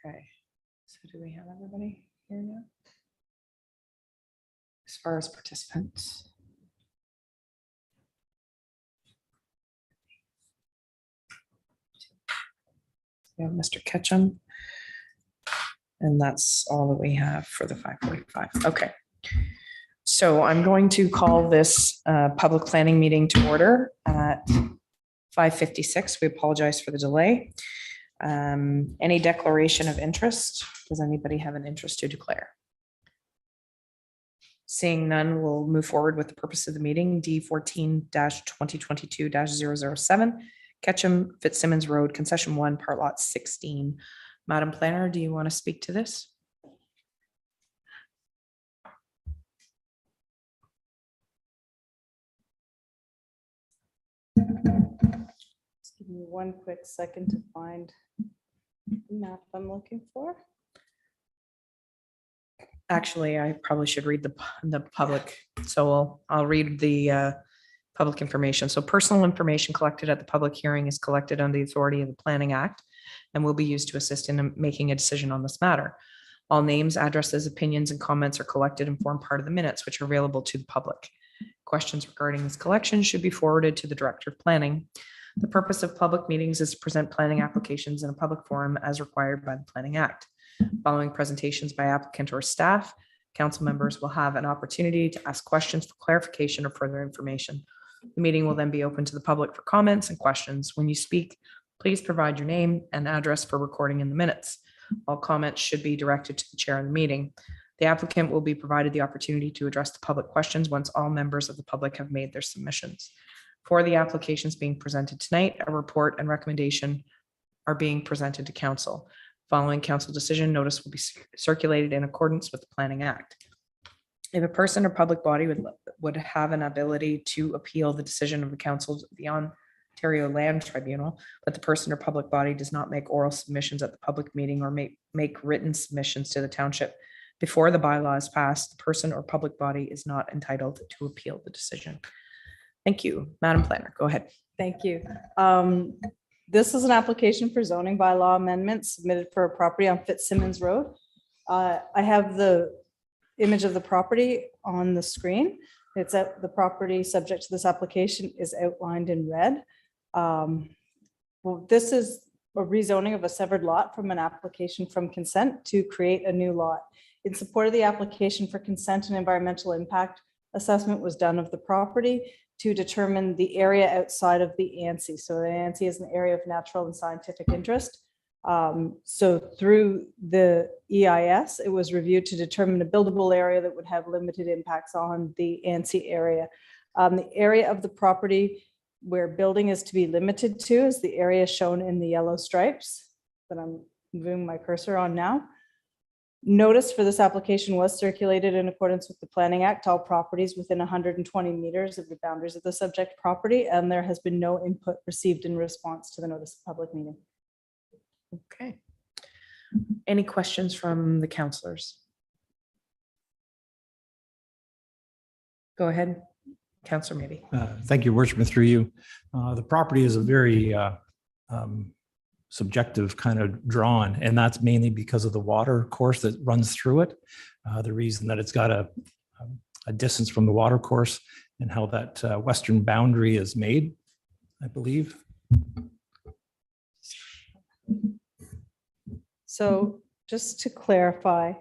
Okay, so do we have everybody here now? As far as participants. We have Mr. Ketchum. And that's all that we have for the 5:45. Okay. So I'm going to call this public planning meeting to order at 5:56. We apologize for the delay. Any declaration of interest? Does anybody have an interest to declare? Seeing none, we'll move forward with the purpose of the meeting, D14-2022-007, Ketchum Fitzsimmons Road, Concession 1, Part Lot 16. Madam Planner, do you want to speak to this? Just give me one quick second to find the map I'm looking for. Actually, I probably should read the public, so I'll read the public information. So personal information collected at the public hearing is collected under the authority of the Planning Act and will be used to assist in making a decision on this matter. All names, addresses, opinions, and comments are collected and form part of the minutes, which are available to the public. Questions regarding this collection should be forwarded to the Director of Planning. The purpose of public meetings is to present planning applications in a public forum as required by the Planning Act. Following presentations by applicant or staff, council members will have an opportunity to ask questions for clarification or further information. The meeting will then be open to the public for comments and questions. When you speak, please provide your name and address for recording in the minutes. All comments should be directed to the chair of the meeting. The applicant will be provided the opportunity to address the public questions once all members of the public have made their submissions. For the applications being presented tonight, a report and recommendation are being presented to council. Following council decision, notice will be circulated in accordance with the Planning Act. If a person or public body would have an ability to appeal the decision of the council of the Ontario Land Tribunal, but the person or public body does not make oral submissions at the public meeting or make written submissions to the township before the bylaw is passed, the person or public body is not entitled to appeal the decision. Thank you. Madam Planner, go ahead. Thank you. This is an application for zoning bylaw amendments submitted for a property on Fitzsimmons Road. I have the image of the property on the screen. It's at the property subject to this application is outlined in red. Well, this is a rezoning of a severed lot from an application from consent to create a new lot. In support of the application for consent, and environmental impact assessment was done of the property to determine the area outside of the ANSI. So the ANSI is an area of natural and scientific interest. So through the EIS, it was reviewed to determine a buildable area that would have limited impacts on the ANSI area. The area of the property where building is to be limited to is the area shown in the yellow stripes that I'm moving my cursor on now. Notice for this application was circulated in accordance with the Planning Act, all properties within 120 meters of the boundaries of the subject property, and there has been no input received in response to the notice of public meeting. Okay. Any questions from the councillors? Go ahead, Councillor maybe. Thank you, Worshipman, through you. The property is a very subjective kind of drawn, and that's mainly because of the water course that runs through it. The reason that it's got a distance from the water course and how that western boundary is made, I believe. So just to clarify,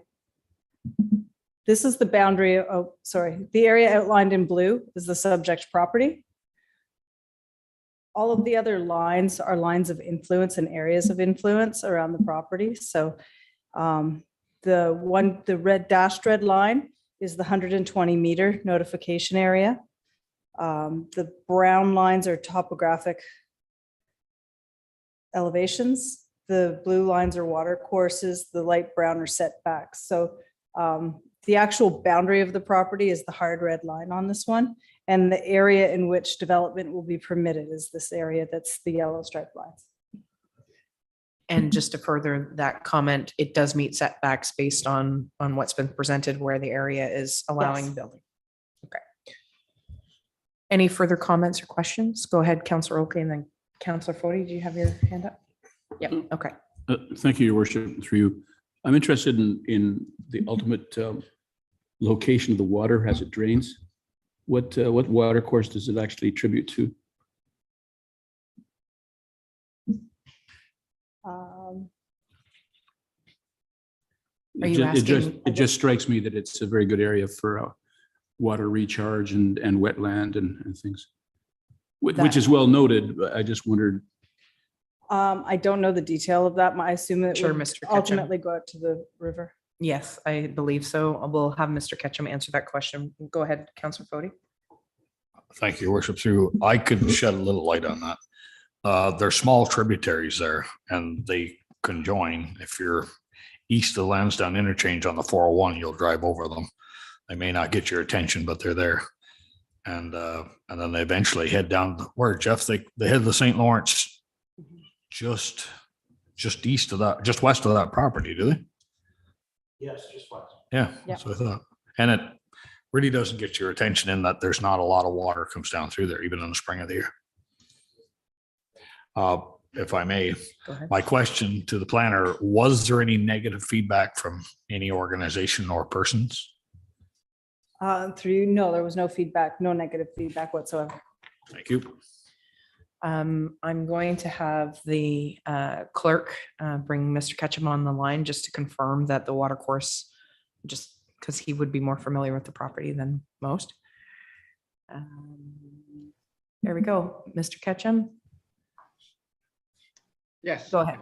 this is the boundary, the area outlined in blue is the subject property. All of the other lines are lines of influence and areas of influence around the property. So the red dashed red line is the 120 meter notification area. The brown lines are topographic elevations. The blue lines are water courses. The light brown are setbacks. So the actual boundary of the property is the hard red line on this one. And the area in which development will be permitted is this area that's the yellow striped lines. And just to further that comment, it does meet setbacks based on what's been presented where the area is allowing Yes. building. Okay. Any further comments or questions? Go ahead, Councillor Oakley, and then Councillor Fody, do you have your hand up? Yeah, okay. Thank you, Your Worship, through you. I'm interested in the ultimate location of the water as it drains. What water course does it actually tribute to? Are you asking- It just strikes me that it's a very good area for water recharge and wetland and things, which is well noted. But I just wondered. I don't know the detail of that. I assume it Sure, would Mr. Ketchum. ultimately go out to the river. Yes, I believe so. We'll have Mr. Ketchum answer that question. Go ahead, Councillor Fody. Thank you, Your Worship. Through, I could shed a little light on that. There's small tributaries there and they conjoin. If you're east of the Lansdowne interchange on the 401, you'll drive over them. They may not get your attention, but they're there. And then they eventually head down where, Jeff, they head to the St. Lawrence just east of that, just west of that property, do they? Yes, just west. Yeah, Yeah. that's what I thought. And it really doesn't get your attention in that there's not a lot of water comes down through there, even in the spring of the year. If I may, Go ahead. my question to the planner, was there any negative feedback from any organization or persons? No, there was no feedback, no negative feedback whatsoever. Thank you. I'm going to have the clerk bring Mr. Ketchum on the line just to confirm that the water course, just because he would be more familiar with the property than most. There we go. Mr. Ketchum, Yes. go ahead.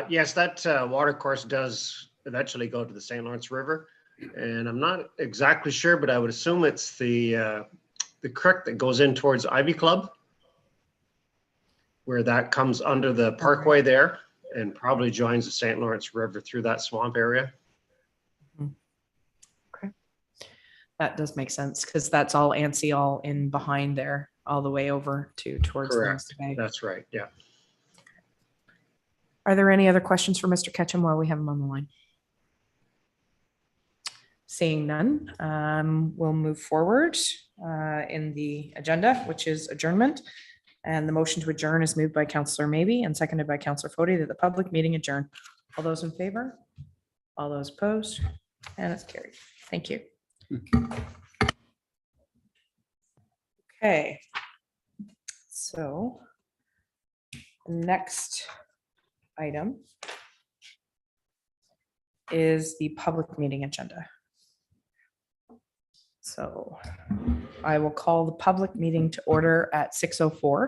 Yes, that water course does eventually go to the St. Lawrence River. And I'm not exactly sure, but I would assume it's the creek that goes in towards Ivy Club, where that comes under the parkway there and probably joins the St. Lawrence River through that swamp area. Okay. That does make sense because that's all ANSI all in behind there, all the way over towards Correct. Langston Bay. That's right. Yeah. Are there any other questions for Mr. Ketchum while we have him on the line? Seeing none, we'll move forward in the agenda, which is adjournment. And the motion to adjourn is moved by Councillor Maybe and seconded by Councillor Fody that the public meeting adjourn. All those in favor? All those opposed? And it's carried. Thank you. Okay. So next item is the public meeting agenda. So I will call the public meeting to order at 6:04.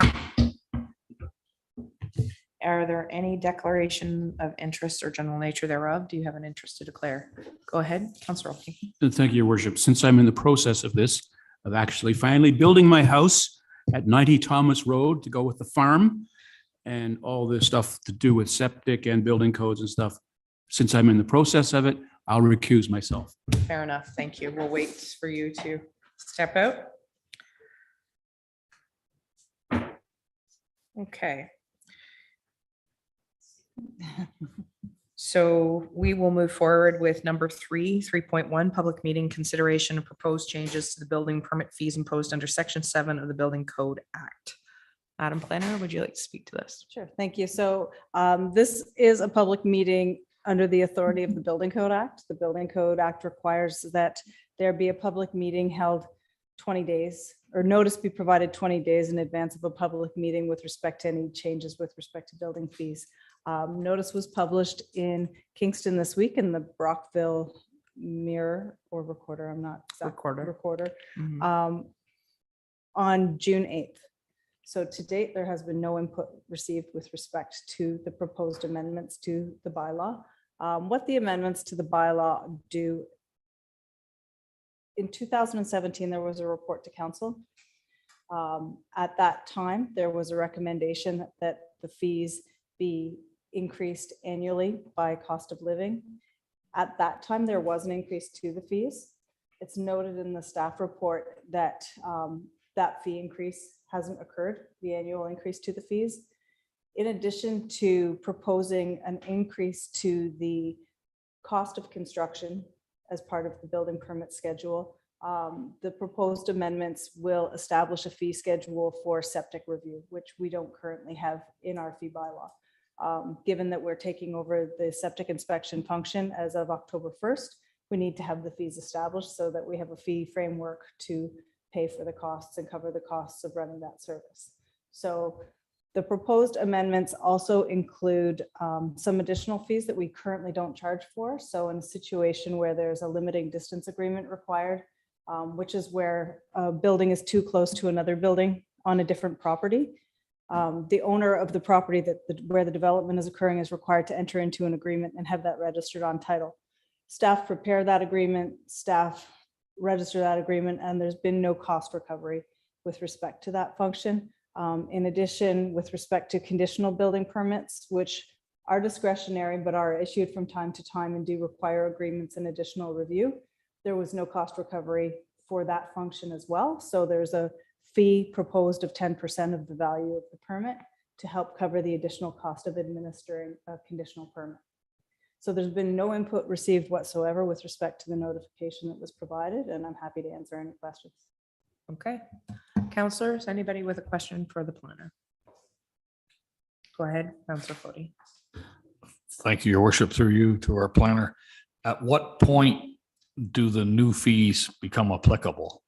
Are there any declaration of interest or general nature thereof? Do you have an interest to declare? Go ahead, Councillor Oakley. Thank you, Your Worship. Since I'm in the process of this, of actually finally building my house at 90 Thomas Road to go with the farm and all this stuff to do with septic and building codes and stuff, since I'm in the process of it, I'll recuse myself. Fair enough. Thank you. We'll wait for you to step out. Okay. So we will move forward with number 3.1, public meeting consideration of proposed changes to the building permit fees imposed under Section 7 of the Building Code Act. Madam Planner, would you like to speak to this? Sure, thank you. So this is a public meeting under the authority of the Building Code Act. The Building Code Act requires that there be a public meeting held 20 days, or notice be provided 20 days in advance of a public meeting with respect to any changes with respect to building fees. Notice was published in Kingston this week in the Brockville Mirror or Recorder, I'm not exact. Recorder, Mhm. on June 8th. So to date, there has been no input received with respect to the proposed amendments to the bylaw. What the amendments to the bylaw do. In 2017, there was a report to council. At that time, there was a recommendation that the fees be increased annually by cost of living. At that time, there was an increase to the fees. It's noted in the staff report that that fee increase hasn't occurred, the annual increase to the fees. In addition to proposing an increase to the cost of construction as part of the building permit schedule, the proposed amendments will establish a fee schedule for septic review, which we don't currently have in our fee bylaw. Given that we're taking over the septic inspection function as of October 1st, we need to have the fees established so that we have a fee framework to pay for the costs and cover the costs of running that service. So the proposed amendments also include some additional fees that we currently don't charge for. So in a situation where there's a limiting distance agreement required, which is where a building is too close to another building on a different property, the owner of the property where the development is occurring is required to enter into an agreement and have that registered on title. Staff prepare that agreement, staff register that agreement, and there's been no cost recovery with respect to that function. In addition, with respect to conditional building permits, which are discretionary but are issued from time to time and do require agreements and additional review, there was no cost recovery for that function as well. So there's a fee proposed of 10% of the value of the permit to help cover the additional cost of administering a conditional permit. So there's been no input received whatsoever with respect to the notification that was provided, and I'm happy to answer any questions. Okay. Counselors, anybody with a question for the planner? Go ahead, Counselor Foti. Thank you, your worship, through you to our planner. At what point do the new fees become applicable?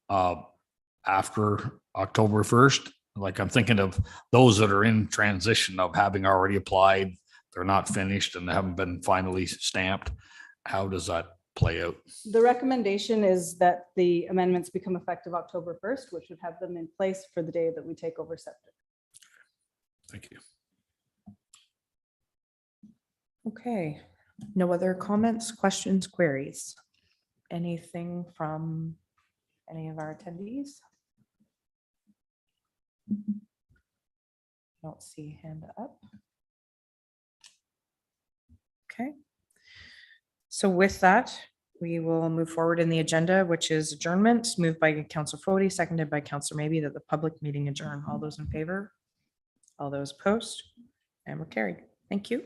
After October 1st? Like I'm thinking of those that are in transition of having already applied, they're not finished and they haven't been finally stamped. How does that play out? The recommendation is that the amendments become effective October 1st, which would have them in place for the day that we take over septic. Thank you. Okay, no other comments, questions, queries? Anything from any of our attendees? Don't see hand up. Okay. So with that, we will move forward in the agenda, which is adjournment, moved by Councillor Foti, seconded by Councillor Maybe, that the public meeting adjourn. All those in favor? All those opposed? And we're carried. Thank you.